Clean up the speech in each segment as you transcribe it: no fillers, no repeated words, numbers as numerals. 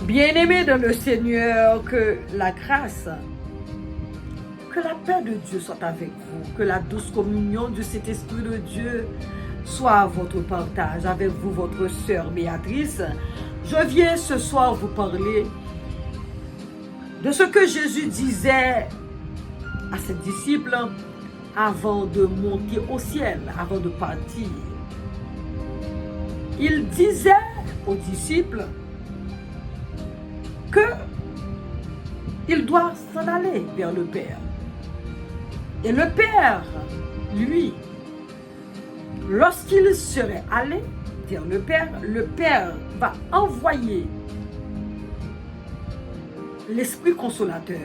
Bien-aimés dans le Seigneur, que la grâce, que la paix de Dieu soit avec vous, que la douce communion de cet Esprit de Dieu soit à votre partage. Avec vous, votre sœur Béatrice. Je viens ce soir vous parler de ce que Jésus disait à ses disciples avant de monter au ciel, avant de partir. Il disait aux disciples qu'il doit s'en aller vers le Père. Et le Père, lui, lorsqu'il serait allé vers le Père va envoyer l'Esprit consolateur,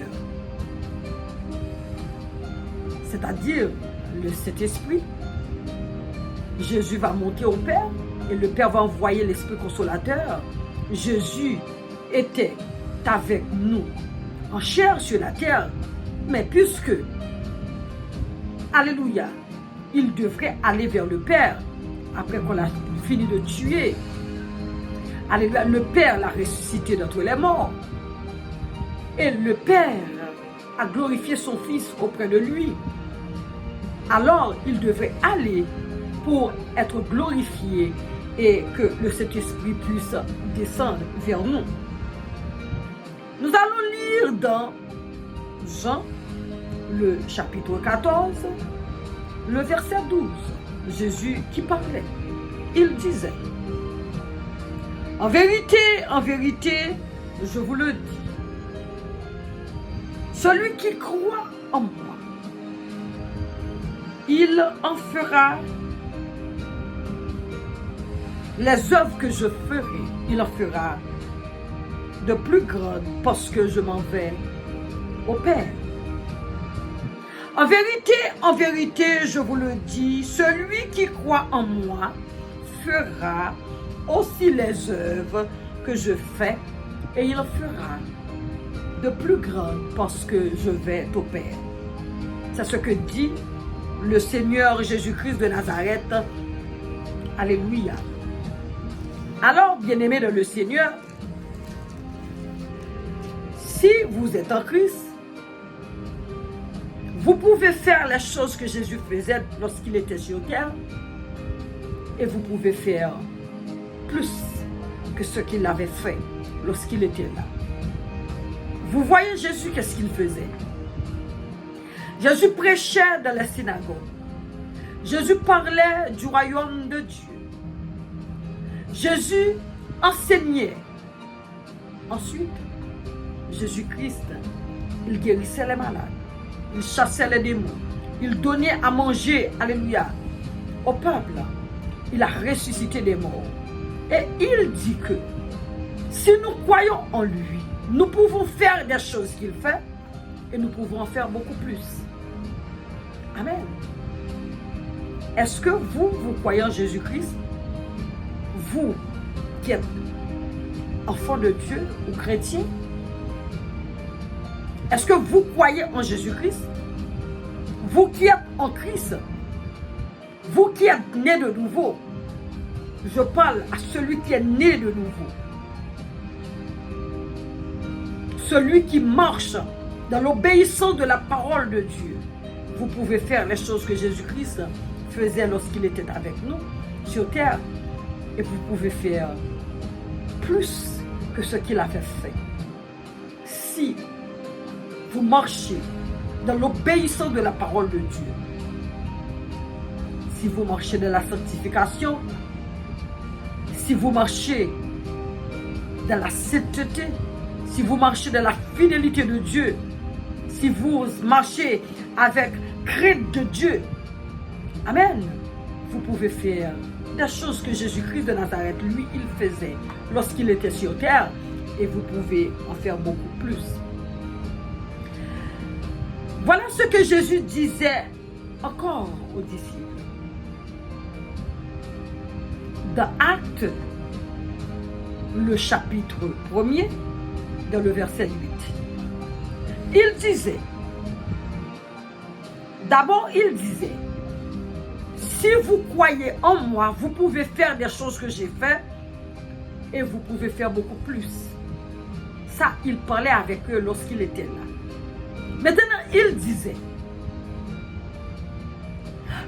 c'est-à-dire le Saint-Esprit. Jésus va monter au Père et le Père va envoyer l'Esprit consolateur. Jésus était avec nous en chair sur la terre, mais puisque, alléluia, il devrait aller vers le Père après qu'on a fini de tuer. Alléluia, le Père l'a ressuscité d'entre les morts. Et le Père a glorifié son Fils auprès de lui. Alors, il devrait aller pour être glorifié et que le Saint-Esprit puisse descendre vers nous. Nous allons lire dans Jean, le chapitre 14, le verset 12. Jésus qui parlait, il disait: en vérité, je vous le dis, celui qui croit en moi, il en fera les œuvres que je ferai, il en fera de plus grandes parce que je m'en vais au Père. En vérité, je vous le dis, celui qui croit en moi fera aussi les œuvres que je fais et il en fera de plus grandes parce que je vais au Père. C'est ce que dit le Seigneur Jésus-Christ de Nazareth. Alléluia. Alors, bien-aimés dans le Seigneur, si vous êtes en Christ, vous pouvez faire les choses que Jésus faisait lorsqu'il était sur terre et vous pouvez faire plus que ce qu'il avait fait lorsqu'il était là. Vous voyez Jésus, qu'est-ce qu'il faisait? Jésus prêchait dans la synagogue. Jésus parlait du royaume de Dieu. Jésus enseignait. Ensuite, Jésus-Christ, il guérissait les malades. Il chassait les démons. Il donnait à manger, alléluia, au peuple. Il a ressuscité des morts. Et il dit que si nous croyons en lui, nous pouvons faire des choses qu'il fait et nous pouvons en faire beaucoup plus. Amen. Est-ce que vous croyez en Jésus-Christ? Vous qui êtes enfant de Dieu ou chrétien? Est-ce que vous croyez en Jésus-Christ? Vous qui êtes en Christ, vous qui êtes né de nouveau, je parle à celui qui est né de nouveau. Celui qui marche dans l'obéissance de la parole de Dieu. Vous pouvez faire les choses que Jésus-Christ faisait lorsqu'il était avec nous sur terre. Et vous pouvez faire plus que ce qu'il avait fait. Si vous marchez dans l'obéissance de la parole de Dieu, si vous marchez dans la sanctification, si vous marchez dans la sainteté, si vous marchez dans la fidélité de Dieu, si vous marchez avec crainte de Dieu, amen, vous pouvez faire des choses que Jésus-Christ de Nazareth, lui, il faisait lorsqu'il était sur terre, et vous pouvez en faire beaucoup plus. Voilà ce que Jésus disait encore aux disciples. Dans Actes, le chapitre 1er, dans le verset 8. Il disait, d'abord il disait, si vous croyez en moi, vous pouvez faire des choses que j'ai faites et vous pouvez faire beaucoup plus. ça, il parlait avec eux lorsqu'il était là. Maintenant, il disait,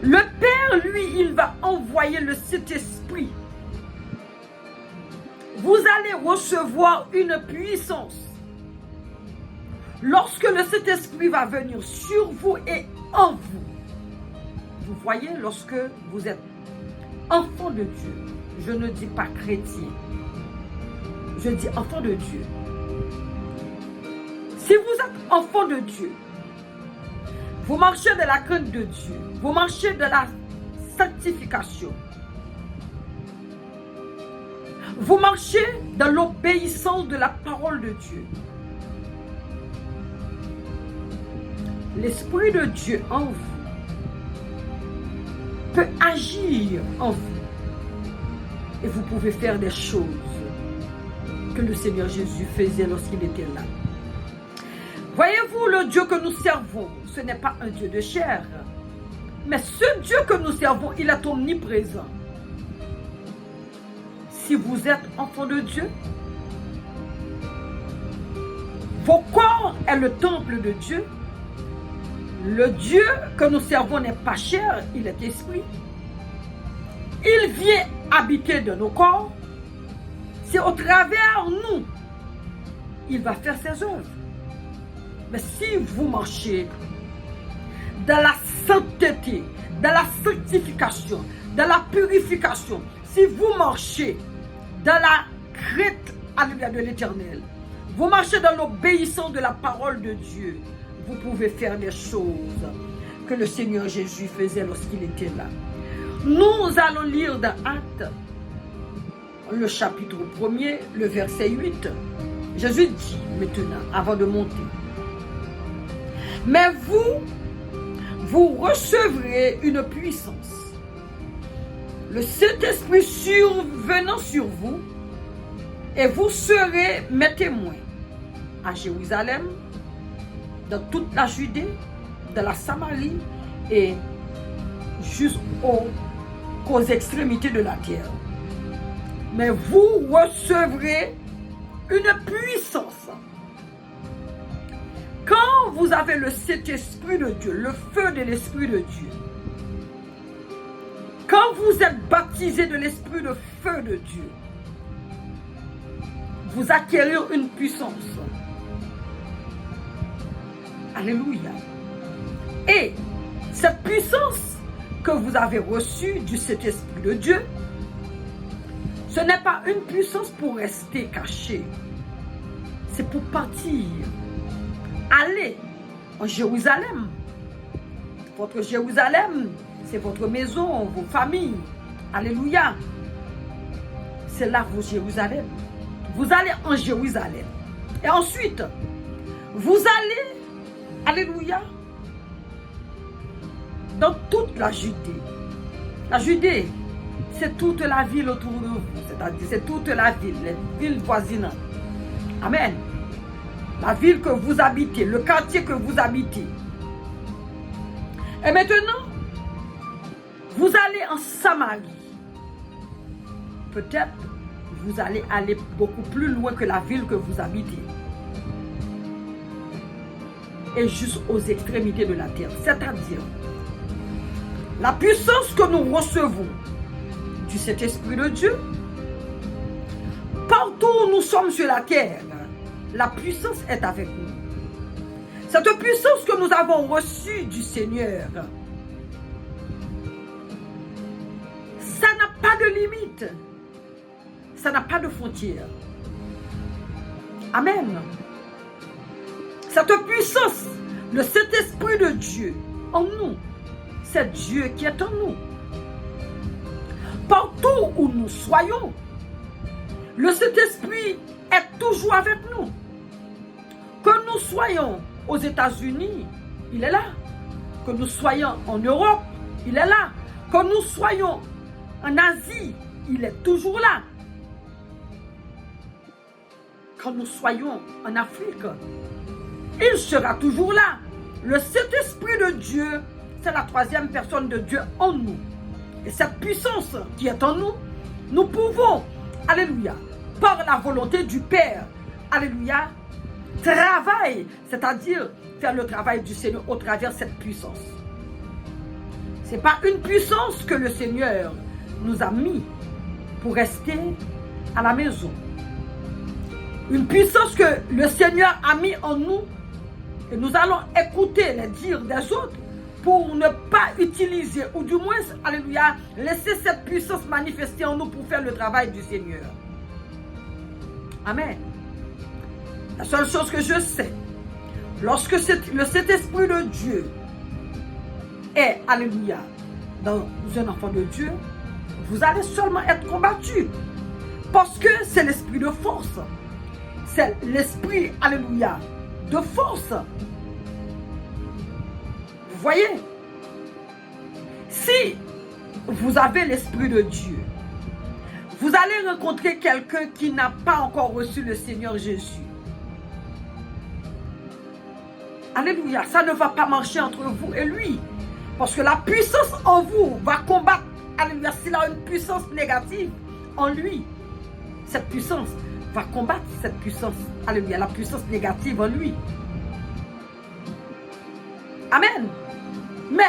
le Père, lui, il va envoyer le Saint-Esprit. Vous allez recevoir une puissance. Lorsque le Saint-Esprit va venir sur vous et en vous. Vous voyez, lorsque vous êtes enfant de Dieu, je ne dis pas chrétien, je dis enfant de Dieu. Si vous êtes enfant de Dieu, vous marchez de la crainte de Dieu, vous marchez de la sanctification, vous marchez dans l'obéissance de la parole de Dieu. L'Esprit de Dieu en vous peut agir en vous. Et vous pouvez faire des choses que le Seigneur Jésus faisait lorsqu'il était là. Voyez-vous, le Dieu que nous servons, ce n'est pas un Dieu de chair. Mais ce Dieu que nous servons, il est omniprésent. Si vous êtes enfant de Dieu, vos corps est le temple de Dieu. Le Dieu que nous servons n'est pas chair, il est esprit. Il vient habiter dans nos corps. C'est au travers nous, il va faire ses œuvres. Mais si vous marchez dans la sainteté, dans la sanctification, dans la purification, si vous marchez dans la crainte de l'Éternel, vous marchez dans l'obéissance de la parole de Dieu, vous pouvez faire des choses que le Seigneur Jésus faisait lorsqu'il était là. Nous allons lire dans Actes, le chapitre 1er, le verset 8. Jésus dit maintenant, avant de monter, mais vous recevrez une puissance. Le Saint-Esprit survenant sur vous, et vous serez mes témoins à Jérusalem, dans toute la Judée, dans la Samarie et jusqu'aux extrémités de la terre. Mais vous recevrez une puissance. Quand vous avez le Saint-Esprit de Dieu, le feu de l'Esprit de Dieu, quand vous êtes baptisé de l'Esprit de feu de Dieu, vous acquérez une puissance. Alléluia. Et cette puissance que vous avez reçue du Saint-Esprit de Dieu, ce n'est pas une puissance pour rester caché. C'est pour partir. Aller en Jérusalem. Votre Jérusalem, c'est votre maison, vos familles. Alléluia. C'est là vos Jérusalem. Vous allez en Jérusalem. Et ensuite, vous allez, alléluia, dans toute la Judée. La Judée, c'est toute la ville autour de vous. C'est-à-dire, c'est toute la ville, les villes voisinantes. Amen. La ville que vous habitez, le quartier que vous habitez. Et maintenant, vous allez en Samarie. Peut-être vous allez aller beaucoup plus loin que la ville que vous habitez. Et jusqu'aux extrémités de la terre. C'est-à-dire, la puissance que nous recevons du Saint-Esprit de Dieu, partout où nous sommes sur la terre, la puissance est avec nous. Cette puissance que nous avons reçue du Seigneur, ça n'a pas de limite. Ça n'a pas de frontières. Amen. Cette puissance, le Saint-Esprit de Dieu en nous, c'est Dieu qui est en nous. Partout où nous soyons, le Saint-Esprit est toujours avec nous. Que nous soyons aux États-Unis, il est là. Que nous soyons en Europe, il est là. Que nous soyons en Asie, il est toujours là. Quand nous soyons en Afrique, il sera toujours là. Le Saint-Esprit de Dieu, c'est la troisième personne de Dieu en nous. Et cette puissance qui est en nous, nous pouvons, alléluia, par la volonté du Père, alléluia, travail, c'est-à-dire faire le travail du Seigneur au travers de cette puissance. Ce n'est pas une puissance que le Seigneur nous a mis pour rester à la maison. Une puissance que le Seigneur a mis en nous et nous allons écouter les dires des autres pour ne pas utiliser, ou du moins, alléluia, laisser cette puissance manifester en nous pour faire le travail du Seigneur. Amen. La seule chose que je sais, lorsque le Saint-Esprit de Dieu est, alléluia, dans un enfant de Dieu, vous allez seulement être combattu. Parce que c'est l'esprit de force. C'est l'esprit, alléluia, de force. Vous voyez? Si vous avez l'esprit de Dieu, vous allez rencontrer quelqu'un qui n'a pas encore reçu le Seigneur Jésus. Alléluia, ça ne va pas marcher entre vous et lui. Parce que la puissance en vous va combattre, alléluia, s'il a une puissance négative en lui, cette puissance va combattre cette puissance, alléluia, la puissance négative en lui. Amen. Mais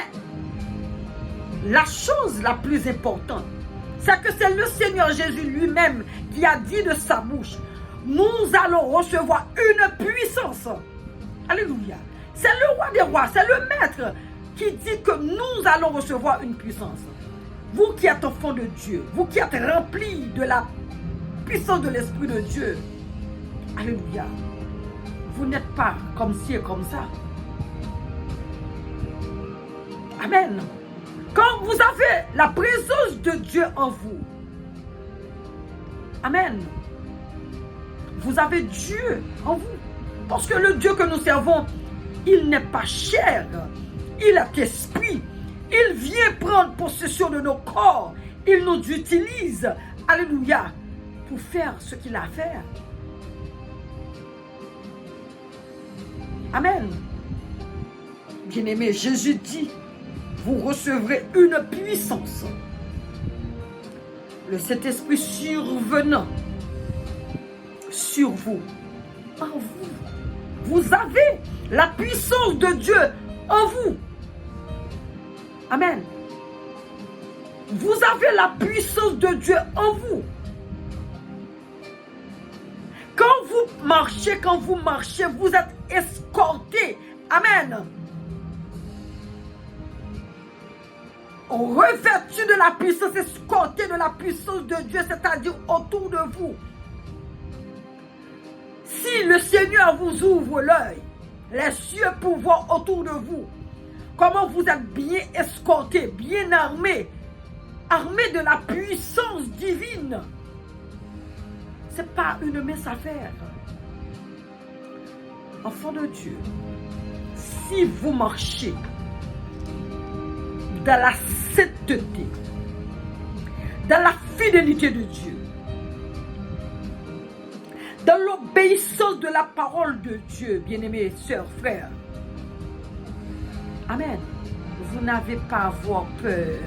la chose la plus importante, c'est que c'est le Seigneur Jésus lui-même qui a dit de sa bouche, nous allons recevoir une puissance. Alléluia. C'est le roi des rois, c'est le maître qui dit que nous allons recevoir une puissance. Vous qui êtes enfants de Dieu, vous qui êtes remplis de la puissance de l'Esprit de Dieu, alléluia, vous n'êtes pas comme ci et comme ça. Amen. Quand vous avez la présence de Dieu en vous, amen, vous avez Dieu en vous. Parce que le Dieu que nous servons, il n'est pas chair, il est esprit. Il vient prendre possession de nos corps. Il nous utilise, alléluia, pour faire ce qu'il a à faire. Amen. Bien-aimé, Jésus dit, vous recevrez une puissance. Le Saint-Esprit survenant sur vous, en vous. Vous avez la puissance de Dieu en vous. Amen. Vous avez la puissance de Dieu en vous. Quand vous marchez, vous êtes escorté. Amen. Revêtu de la puissance, escorté de la puissance de Dieu, c'est-à-dire autour de vous. Si le Seigneur vous ouvre l'œil, les cieux pour voir autour de vous, comment vous êtes bien escorté, bien armé, armé de la puissance divine. Ce n'est pas une mince affaire. Enfant de Dieu, si vous marchez dans la sainteté, dans la fidélité de Dieu, dans l'obéissance de la parole de Dieu, bien-aimés sœurs, frères, amen, vous n'avez pas à avoir peur.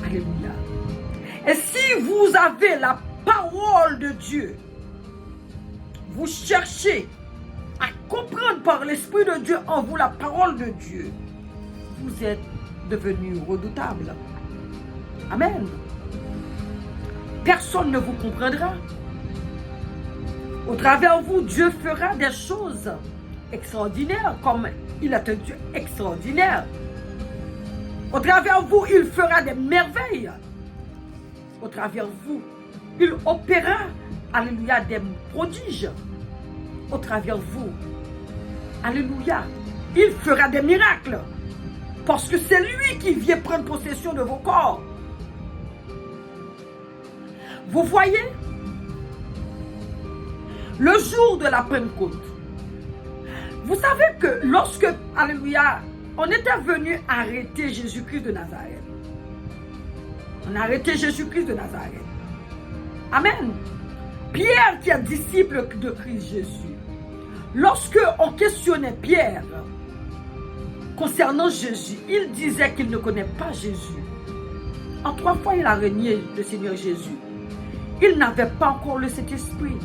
Alléluia. Et si vous avez la parole de Dieu, vous cherchez à comprendre par l'Esprit de Dieu en vous la parole de Dieu, vous êtes devenu redoutable. Amen. Personne ne vous comprendra. Au travers de vous, Dieu fera des choses extraordinaires, comme il est un Dieu extraordinaire. Au travers de vous, il fera des merveilles. Au travers de vous, il opérera, alléluia, des prodiges. Au travers de vous, alléluia, il fera des miracles. Parce que c'est lui qui vient prendre possession de vos corps. Vous voyez, le jour de la Pentecôte, vous savez que lorsque, alléluia, on était venu arrêter Jésus-Christ de Nazareth. On a arrêté Jésus-Christ de Nazareth. Amen. Pierre, qui est disciple de Christ Jésus, lorsque on questionnait Pierre concernant Jésus, il disait qu'il ne connaît pas Jésus. En 3 fois, il a renié le Seigneur Jésus. Il n'avait pas encore le Saint-Esprit.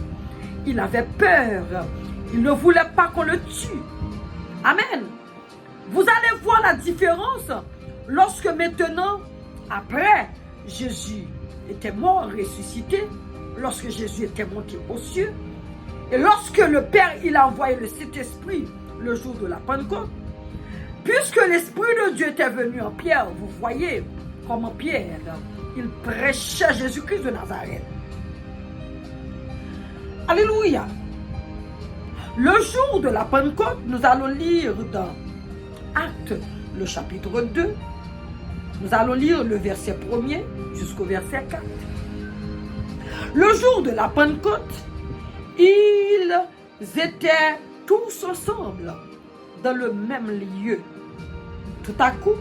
il avait peur. Il ne voulait pas qu'on le tue. Amen. Vous allez voir la différence lorsque maintenant, après, Jésus était mort, ressuscité, lorsque Jésus était monté aux cieux, et lorsque le Père, il a envoyé le Saint-Esprit le jour de la Pentecôte, puisque l'Esprit de Dieu était venu en Pierre, vous voyez comment Pierre, il prêchait Jésus-Christ de Nazareth. Alléluia. Le jour de la Pentecôte, nous allons lire dans Actes, le chapitre 2, nous allons lire le verset 1er jusqu'au verset 4. Le jour de la Pentecôte, ils étaient tous ensemble dans le même lieu. Tout à coup,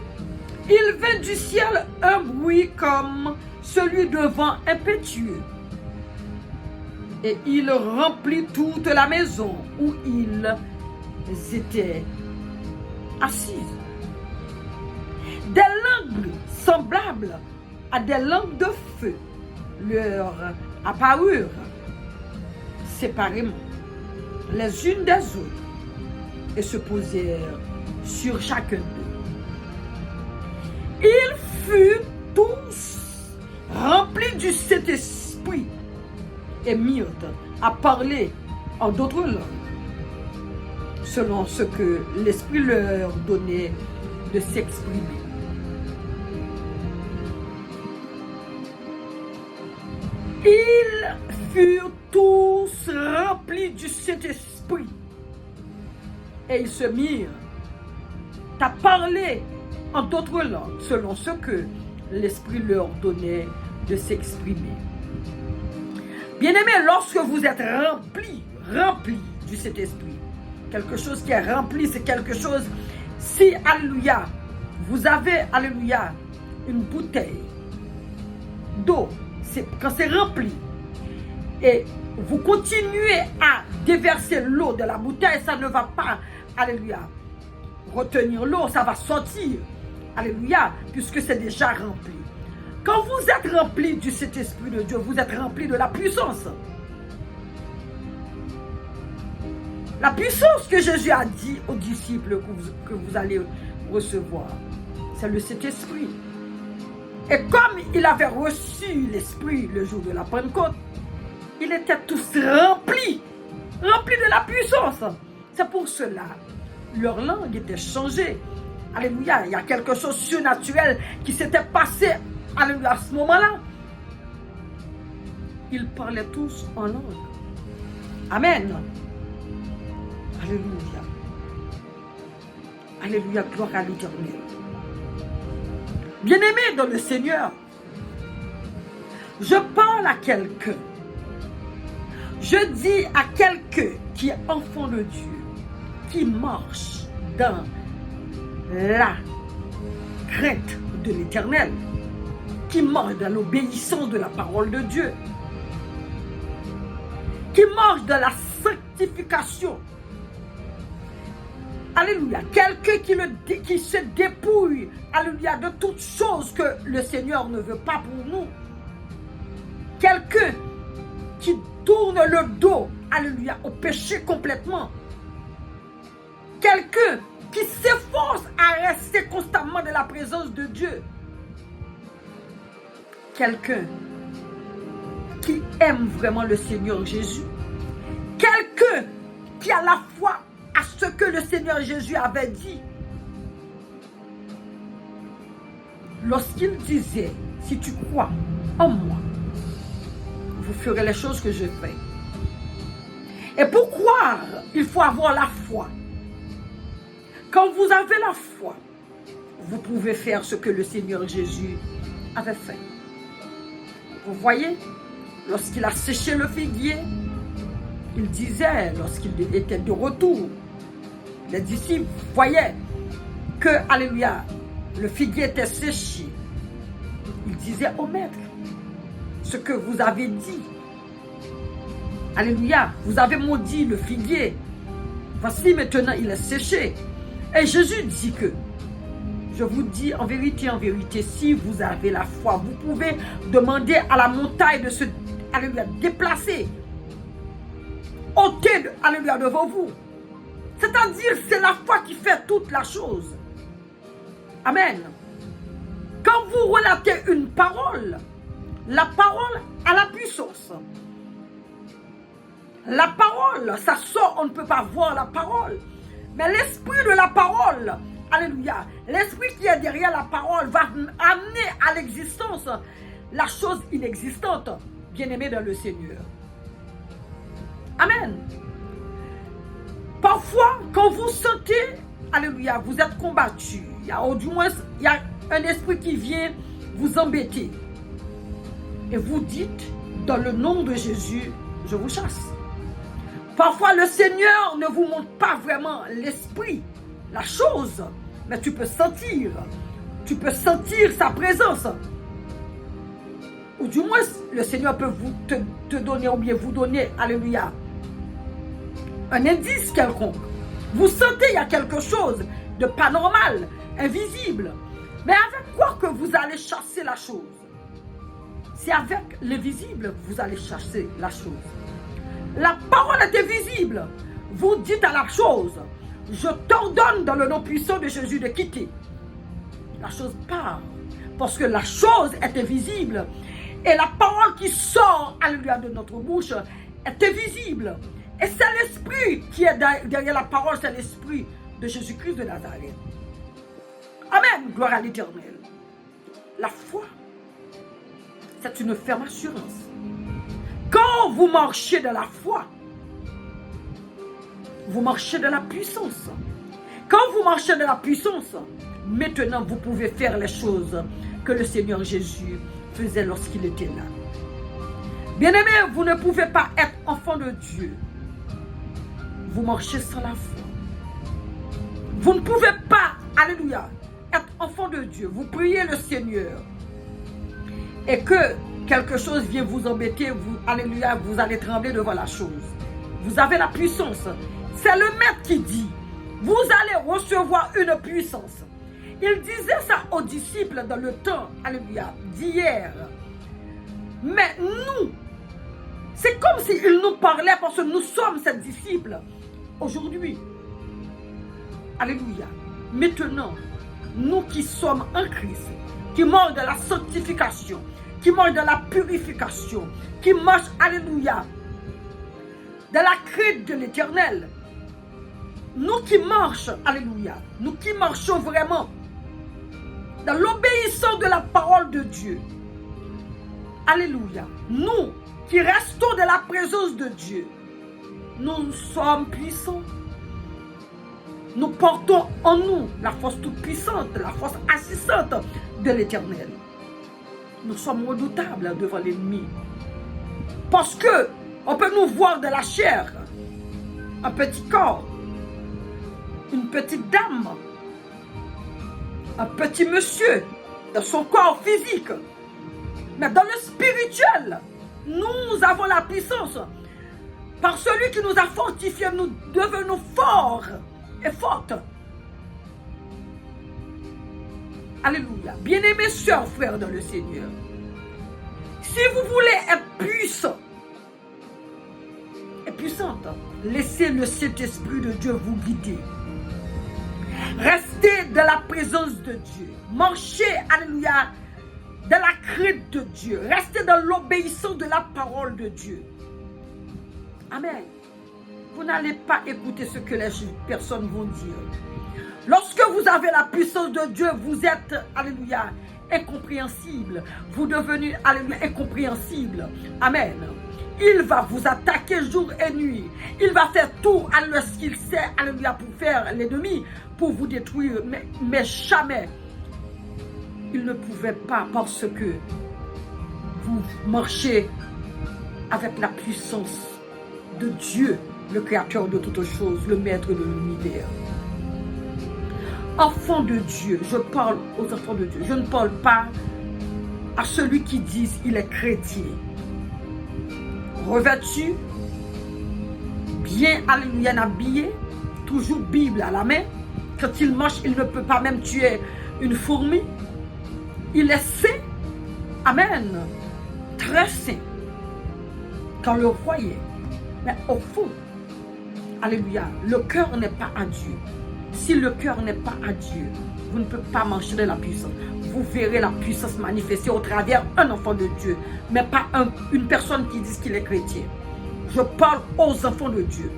il vint du ciel un bruit comme celui de vent impétueux. Et il remplit toute la maison où ils étaient assis. Des langues semblables à des langues de feu leur apparurent séparément, les unes des autres, et se posèrent sur chacun d'eux. Ils furent tous remplis du Saint-Esprit et mirent à parler en d'autres langues, selon ce que l'Esprit leur donnait de s'exprimer. Ils furent tous remplis du Saint-Esprit et ils se mirent à parler en d'autres langues, selon ce que l'Esprit leur donnait de s'exprimer. Bien-aimés, lorsque vous êtes remplis du Saint-Esprit, quelque chose qui est rempli, c'est quelque chose, si, alléluia, vous avez, alléluia, une bouteille d'eau, quand c'est rempli, et vous continuez à déverser l'eau de la bouteille, ça ne va pas, alléluia, retenir l'eau, ça va sortir, alléluia, puisque c'est déjà rempli. Quand vous êtes rempli du Saint-Esprit de Dieu, vous êtes rempli de la puissance. La puissance que Jésus a dit aux disciples que vous allez recevoir, c'est le Saint-Esprit. Et comme il avait reçu l'Esprit le jour de la Pentecôte, ils étaient tous remplis de la puissance. C'est pour cela, leur langue était changée. Alléluia, il y a quelque chose de surnaturel qui s'était passé, alléluia, à ce moment-là. Ils parlaient tous en langue. Amen. Alléluia. Alléluia, gloire à l'Éternel. Bien-aimés dans le Seigneur, je parle à quelqu'un. Je dis à quelqu'un qui est enfant de Dieu, qui marche dans la crainte de l'Éternel, qui marche dans l'obéissance de la parole de Dieu, qui marche dans la sanctification. Alléluia. Quelqu'un qui se dépouille, alléluia, de toutes choses que le Seigneur ne veut pas pour nous. Quelqu'un qui tourne le dos, alléluia, au péché complètement. Quelqu'un qui s'efforce à rester constamment dans la présence de Dieu. Quelqu'un qui aime vraiment le Seigneur Jésus. Quelqu'un qui a la foi à ce que le Seigneur Jésus avait dit. Lorsqu'il disait, si tu crois en moi, vous ferez les choses que je fais. Et pour croire, il faut avoir la foi. Quand vous avez la foi, vous pouvez faire ce que le Seigneur Jésus avait fait. Vous voyez, lorsqu'il a séché le figuier, il disait, lorsqu'il était de retour, les disciples voyaient que, alléluia, le figuier était séché. Il disait au maître, ce que vous avez dit, alléluia, vous avez maudit le figuier, voici maintenant il est séché. Et Jésus dit que, je vous dis en vérité, si vous avez la foi, vous pouvez demander à la montagne de se, alléluia, déplacer. ôtée, alléluia, devant vous. C'est-à-dire, c'est la foi qui fait toute la chose. Amen. Quand vous relatez une parole, la parole a la puissance. La parole, ça sort, on ne peut pas voir la parole. Mais l'esprit de la parole, alléluia, l'esprit qui est derrière la parole va amener à l'existence la chose inexistante, bien-aimé dans le Seigneur. Amen. Parfois, quand vous sentez, alléluia, vous êtes combattu, ou du moins, il y a un esprit qui vient vous embêter. Et vous dites, dans le nom de Jésus, je vous chasse. Parfois, le Seigneur ne vous montre pas vraiment l'esprit, la chose, mais tu peux sentir sa présence. Ou du moins, le Seigneur peut te donner, ou bien vous donner, alléluia, un indice quelconque. Vous sentez il y a quelque chose de pas normal, invisible. Mais avec quoi que vous allez chasser la chose? C'est avec l'invisible que vous allez chasser la chose. La parole est invisible. Vous dites à la chose, je t'ordonne dans le nom puissant de Jésus de quitter. La chose part. Parce que la chose est invisible. Et la parole qui sort, alléluia, de notre bouche est invisible. Et c'est l'esprit qui est derrière la parole, c'est l'esprit de Jésus-Christ de Nazareth. Amen, gloire à l'Éternel. La foi, c'est une ferme assurance. Quand vous marchez dans la foi, vous marchez dans la puissance. Quand vous marchez dans la puissance, maintenant vous pouvez faire les choses que le Seigneur Jésus faisait lorsqu'il était là. Bien-aimés, vous ne pouvez pas être enfant de Dieu. Vous marchez sans la foi. Vous ne pouvez pas, alléluia, être enfant de Dieu. Vous priez le Seigneur. Et que quelque chose vient vous embêter, vous, alléluia, vous allez trembler devant la chose. Vous avez la puissance. C'est le maître qui dit, vous allez recevoir une puissance. Il disait ça aux disciples dans le temps, alléluia, d'hier. Mais nous, c'est comme s'il nous parlait parce que nous sommes ses disciples. Aujourd'hui, alléluia, maintenant, nous qui sommes en Christ, qui marchent dans la sanctification, qui marchent dans la purification, qui marchent, alléluia, dans la crainte de l'Éternel, nous qui marchons, alléluia, nous qui marchons vraiment dans l'obéissance de la parole de Dieu, alléluia, nous qui restons dans la présence de Dieu, nous sommes puissants. Nous portons en nous la force toute puissante, la force assistante de l'Éternel. Nous sommes redoutables devant l'ennemi. Parce que on peut nous voir de la chair, un petit corps, une petite dame, un petit monsieur, dans son corps physique. Mais dans le spirituel, nous avons la puissance. Par celui qui nous a fortifiés, nous devenons forts et fortes. Alléluia. Bien-aimés sœurs, frères dans le Seigneur, si vous voulez être puissant et puissante, laissez le Saint-Esprit de Dieu vous guider. Restez dans la présence de Dieu. Marchez, alléluia, dans la crainte de Dieu. Restez dans l'obéissance de la parole de Dieu. Amen. Vous n'allez pas écouter ce que les personnes vont dire. Lorsque vous avez la puissance de Dieu, vous êtes, alléluia, incompréhensible. Vous devenez, alléluia, incompréhensible. Amen. Il va vous attaquer jour et nuit. Il va faire tout, alléluia, ce qu'il sait, alléluia, pour faire l'ennemi, pour vous détruire. Mais jamais, il ne pouvait pas, parce que vous marchez avec la puissance de Dieu, le créateur de toutes choses, le maître de l'univers. Enfants de Dieu, je parle aux enfants de Dieu. Je ne parle pas à celui qui dit il est chrétien. Revêtu, bien, alléluia, habillé, toujours Bible à la main. Quand il marche, il ne peut pas même tuer une fourmi. Il est saint. Amen. Très saint. Quand le voyait, Mais au fond, alléluia, le cœur n'est pas à Dieu. Si le cœur n'est pas à Dieu, vous ne pouvez pas marcher de la puissance. Vous verrez la puissance manifestée au travers d'un enfant de Dieu, mais pas une personne qui dit qu'il est chrétien. Je parle aux enfants de Dieu.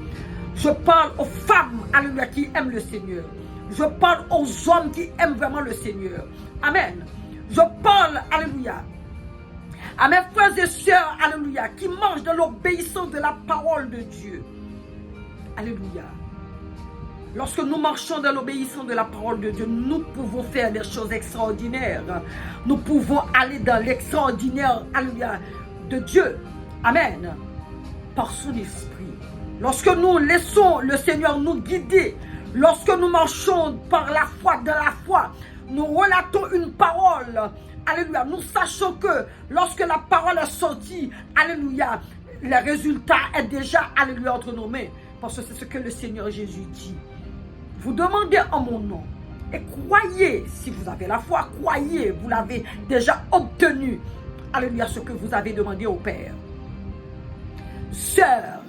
Je parle aux femmes, alléluia, qui aiment le Seigneur. Je parle aux hommes qui aiment vraiment le Seigneur. Amen. Je parle, alléluia, à mes frères et sœurs, alléluia, qui mangent de l'obéissance de la parole de Dieu. Alléluia. Lorsque nous marchons dans l'obéissance de la parole de Dieu, nous pouvons faire des choses extraordinaires. Nous pouvons aller dans l'extraordinaire, alléluia, de Dieu. Amen. Par son esprit. Lorsque nous laissons le Seigneur nous guider, lorsque nous marchons par la foi, dans la foi, nous relatons une parole. Alléluia. Nous sachons que lorsque la parole est sortie, alléluia, le résultat est déjà, alléluia, entre nos mains. Parce que c'est ce que le Seigneur Jésus dit. Vous demandez en mon nom. Et croyez, si vous avez la foi, croyez, vous l'avez déjà obtenu. Alléluia, ce que vous avez demandé au Père. Sœurs,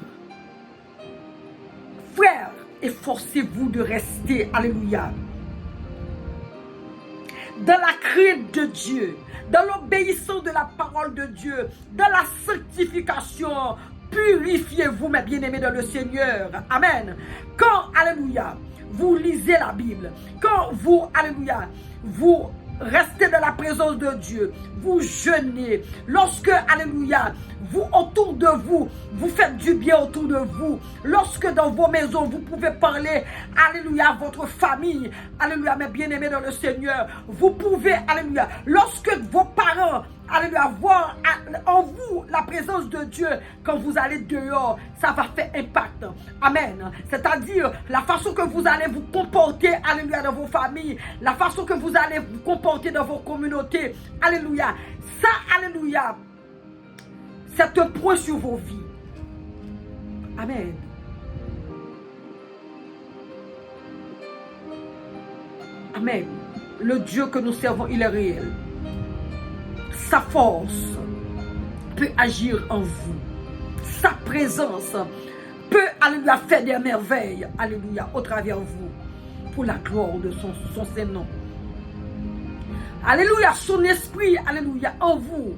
frères, efforcez-vous de rester, alléluia, dans la crainte de Dieu, dans l'obéissance de la parole de Dieu, dans la sanctification. Purifiez-vous, mes bien-aimés dans le Seigneur. Amen. Quand, alléluia, vous lisez la Bible, quand vous, alléluia, vous restez dans la présence de Dieu, vous jeûnez, lorsque, alléluia, vous, autour de vous, vous faites du bien autour de vous, lorsque dans vos maisons, vous pouvez parler, alléluia, à votre famille, alléluia, mes bien-aimés dans le Seigneur, vous pouvez, alléluia, lorsque vos parents, alléluia, voir en vous la présence de Dieu, quand vous allez dehors, ça va faire impact. Amen. C'est-à-dire, la façon que vous allez vous comporter, alléluia, dans vos familles, la façon que vous allez vous comporter dans vos communautés, alléluia, ça, alléluia, c'est un point sur vos vies. Amen. Amen. Le Dieu que nous servons, il est réel. Sa force peut agir en vous. Sa présence peut, alléluia, faire des merveilles, alléluia, au travers de vous, pour la gloire de son Saint-Nom. Alléluia, son esprit, alléluia, en vous,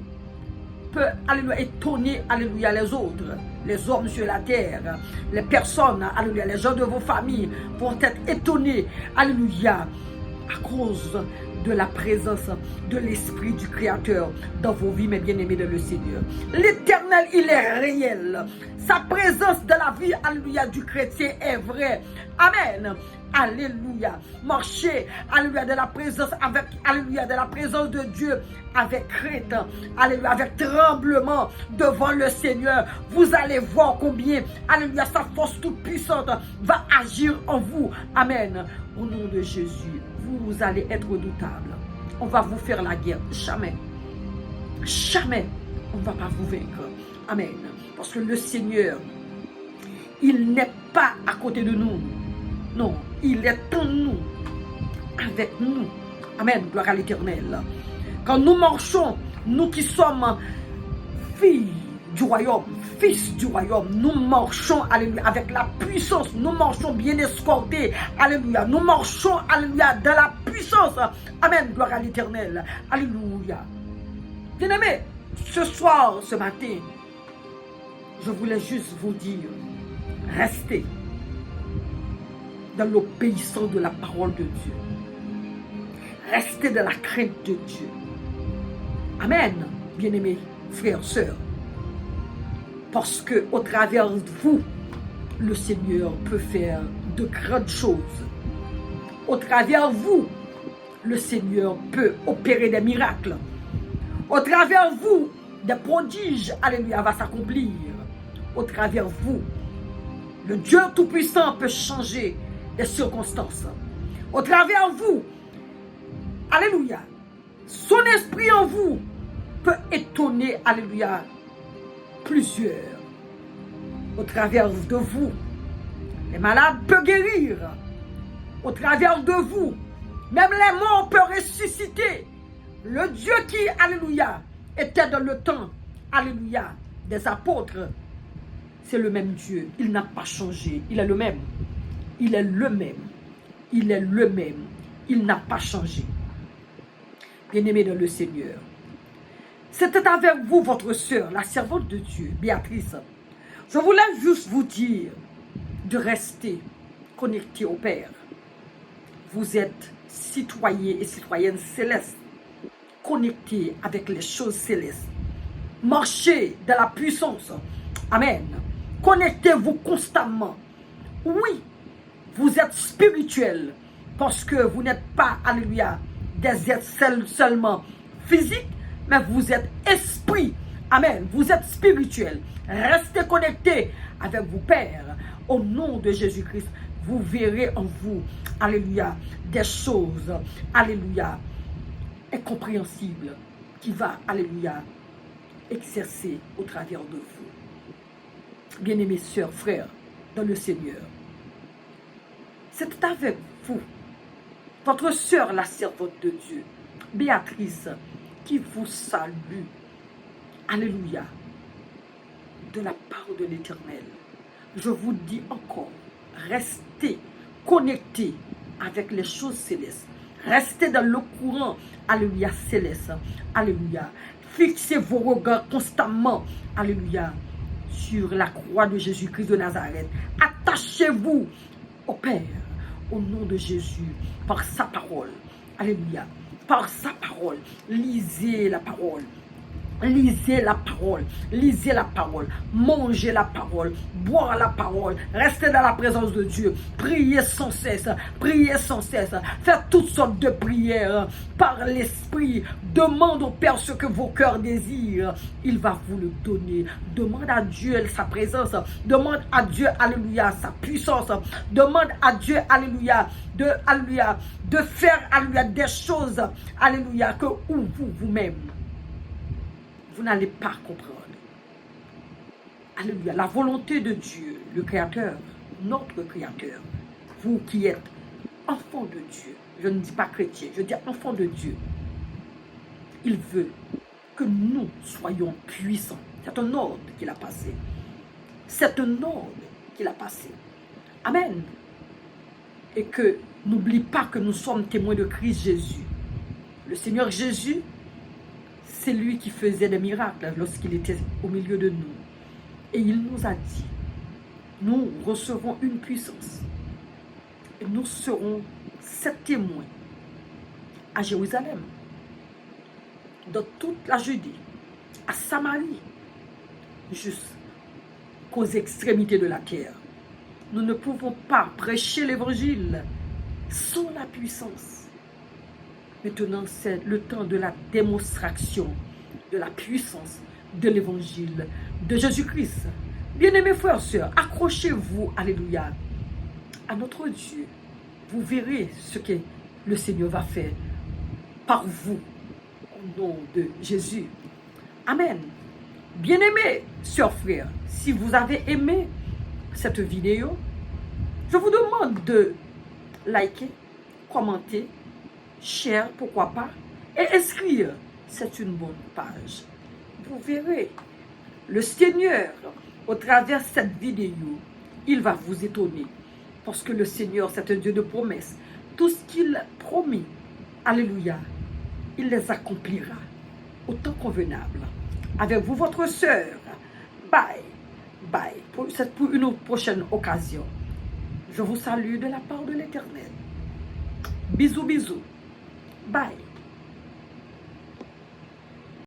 peut, alléluia, étonner, alléluia, les autres, les hommes sur la terre, les personnes, alléluia, les gens de vos familles vont être étonnés, alléluia, à cause de la présence de l'Esprit du Créateur dans vos vies, mes bien-aimés dans le Seigneur. L'Éternel, il est réel. Sa présence dans la vie, alléluia, du chrétien est vraie. Amen. Alléluia. Marchez, alléluia, de la présence avec, alléluia, de la présence de Dieu avec crainte, alléluia, avec tremblement devant le Seigneur. Vous allez voir combien, alléluia, sa force toute puissante va agir en vous. Amen. Au nom de Jésus, vous allez être redoutables. On va vous faire la guerre. Jamais. Jamais on ne va pas vous vaincre. Amen. Parce que le Seigneur, il n'est pas à côté de nous. Non, il est en nous, avec nous. Amen, gloire à l'Éternel. Quand nous marchons, nous qui sommes filles du royaume, fils du royaume, nous marchons, alléluia, avec la puissance, nous marchons bien escortés, alléluia, nous marchons, alléluia, dans la puissance. Amen, gloire à l'Éternel. Alléluia. Bien-aimés, ce soir, ce matin, je voulais juste vous dire, restez dans l'obéissance de la parole de Dieu. Restez dans la crainte de Dieu. Amen, bien-aimés, frères, sœurs. Parce que au travers de vous, le Seigneur peut faire de grandes choses. Au travers de vous, le Seigneur peut opérer des miracles. Au travers de vous, des prodiges, alléluia, va s'accomplir. Au travers de vous, le Dieu Tout-Puissant peut changer les circonstances. Au travers de vous, alléluia, son esprit en vous peut étonner, alléluia, plusieurs. Au travers de vous, les malades peuvent guérir. Au travers de vous, même les morts peuvent ressusciter. Le Dieu qui, alléluia, était dans le temps, alléluia, des apôtres, c'est le même Dieu. Il n'a pas changé. Il est le même. Il est le même. Il est le même. Il n'a pas changé. Bien-aimé dans le Seigneur, c'était avec vous, votre sœur, la servante de Dieu, Béatrice. Je voulais juste vous dire de rester connecté au Père. Vous êtes citoyens et citoyennes célestes, connectés avec les choses célestes. Marchez dans la puissance. Amen. Connectez-vous constamment. Oui, vous êtes spirituel parce que vous n'êtes pas, alléluia, des êtres seulement physiques, mais vous êtes esprit. Amen. Vous êtes spirituel. Restez connectés avec vos pères. Au nom de Jésus-Christ, vous verrez en vous, alléluia, des choses, alléluia, incompréhensibles qui va, alléluia, exercer au travers de vous. Bien-aimés sœurs, frères, dans le Seigneur, c'est avec vous, votre sœur, la servante de Dieu, Béatrice, qui vous salue. Alléluia. De la part de l'Éternel. Je vous dis encore, restez connectés avec les choses célestes. Restez dans le courant, alléluia, céleste. Alléluia. Fixez vos regards constamment, alléluia, sur la croix de Jésus-Christ de Nazareth. Attachez-vous au Père, au nom de Jésus, par sa parole. Alléluia. Par sa parole. Lisez la parole. Lisez la parole, lisez la parole, mangez la parole, boire la parole, restez dans la présence de Dieu, priez sans cesse, faites toutes sortes de prières par l'Esprit, demande au Père ce que vos cœurs désirent, il va vous le donner, demande à Dieu sa présence, demande à Dieu, alléluia, sa puissance, demande à Dieu, alléluia, de faire, alléluia, des choses, alléluia, que vous-même, vous n'allez pas comprendre. Alléluia. La volonté de Dieu, le Créateur, notre Créateur, vous qui êtes enfants de Dieu, je ne dis pas chrétien, je dis enfants de Dieu, il veut que nous soyons puissants. C'est un ordre qu'il a passé. C'est un ordre qu'il a passé. Amen. Et que n'oublie pas que nous sommes témoins de Christ Jésus. Le Seigneur Jésus, c'est lui qui faisait des miracles lorsqu'il était au milieu de nous. Et il nous a dit, nous recevrons une puissance. Et nous serons 7 témoins à Jérusalem, dans toute la Judée, à Samarie, jusqu'aux extrémités de la terre. Nous ne pouvons pas prêcher l'évangile sans la puissance. Maintenant, c'est le temps de la démonstration de la puissance de l'évangile de Jésus-Christ. Bien-aimés frères et sœurs, accrochez-vous, alléluia, à notre Dieu. Vous verrez ce que le Seigneur va faire par vous, au nom de Jésus. Amen. Bien-aimés sœurs, frères, si vous avez aimé cette vidéo, je vous demande de liker, commenter, share, pourquoi pas, et inscrire. C'est une bonne page. Vous verrez, le Seigneur, au travers de cette vidéo, il va vous étonner. Parce que le Seigneur, c'est un Dieu de promesses. Tout ce qu'il promet, alléluia, il les accomplira au temps convenable. Avec vous, votre sœur. Bye. Bye. C'est pour une autre prochaine occasion. Je vous salue de la part de l'Éternel. Bisous, bisous. Bye.